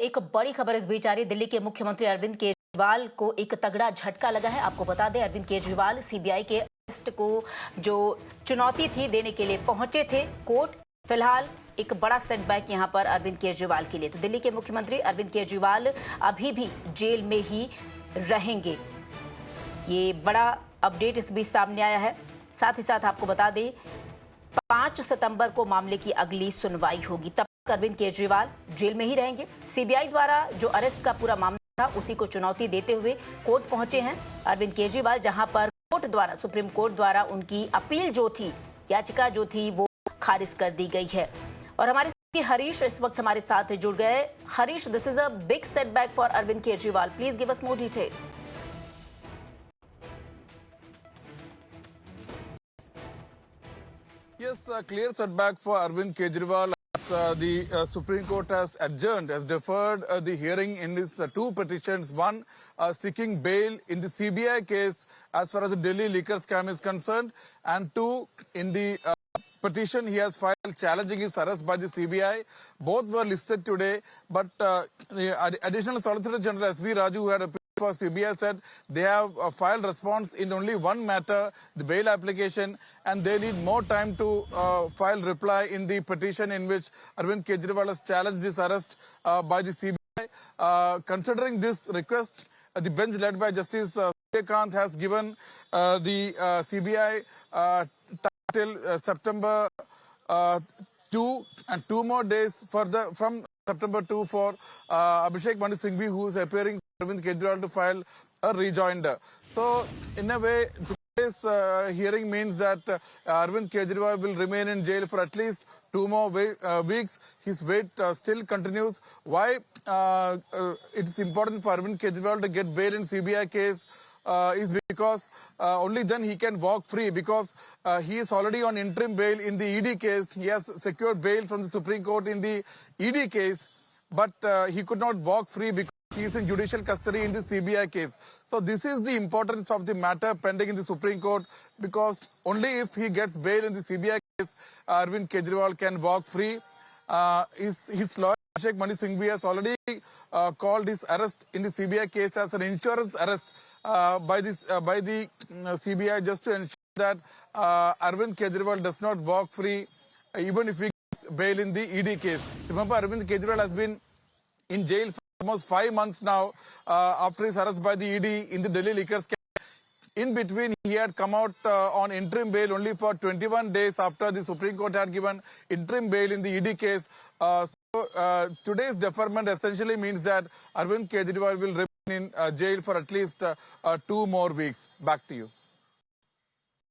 एक बड़ी खबर इस बीच आ रही है। दिल्ली के मुख्यमंत्री अरविंद केजरीवाल को एक तगड़ा झटका लगा है। आपको बता दें, अरविंद केजरीवाल सीबीआई के अरेस्ट को जो चुनौती थी देने के लिए पहुंचे थे कोर्ट। फिलहाल एक बड़ा सेटबैक यहां पर अरविंद केजरीवाल के लिए। तो दिल्ली के मुख्यमंत्री अरविंद केजरीवाल अभी भी जेल में ही रहेंगे। ये बड़ा अपडेट इस बीच सामने आया है। साथ ही साथ आपको बता दें, 5 सितंबर को मामले की अगली सुनवाई होगी। तब तक अरविंद केजरीवाल जेल में ही रहेंगे। सीबीआई द्वारा जो अरेस्ट का पूरा मामला था उसी को चुनौती देते हुए कोर्ट पहुंचे हैं अरविंद केजरीवाल, जहां पर कोर्ट द्वारा, सुप्रीम कोर्ट द्वारा उनकी अपील जो थी, याचिका जो थी, वो खारिज कर दी गई है। और हमारे हरीश इस वक्त हमारे साथ जुड़ गए। Harish, this is a big setback for Arvind Kejriwal, please give us more detail. Yes, a clear setback for Arvind Kejriwal as the Supreme Court has adjourned, has deferred the hearing in his two petitions. One seeking bail in the CBI case as far as the Delhi liquor scam is concerned, and two in the petition he has filed challenging his arrest by the CBI. Both were listed today, but the Additional Solicitor General S.V. Raju, who had appeared for CBI, said they have filed response in only one matter, the bail application, and they need more time to file reply in the petition in which Arvind Kejriwal has challenged this arrest by the CBI. Considering this request, the bench led by Justice Suryakant has given the CBI till September 2 and 2 more days from September 2 for Abhishek Manu Singhvi, who is appearing Arvind Kejriwal, to file a rejoinder. So, in a way, today's hearing means that Arvind Kejriwal will remain in jail for at least 2 more weeks. His wait still continues. Why it is important for Arvind Kejriwal to get bail in CBI case is because only then he can walk free, because he is already on interim bail in the ED case. He has secured bail from the Supreme Court in the ED case, but he could not walk free because he is in judicial custody in the CBI case. So this is the importance of the matter pending in the Supreme Court, because only if he gets bail in the CBI case, Arvind Kejriwal can walk free. His lawyer, Abhishek Manu Singhvi, has already called his arrest in the CBI case as an insurance arrest by the CBI, just to ensure that Arvind Kejriwal does not walk free even if he gets bail in the ED case. Remember, Arvind Kejriwal has been in jail for almost 5 months now after his arrest by the ED in the Delhi liquor scam. In between, he had come out on interim bail only for 21 days after the Supreme Court had given interim bail in the ED case. Today's deferment essentially means that Arvind Kejriwal will remain in jail for at least 2 more weeks. Back to you.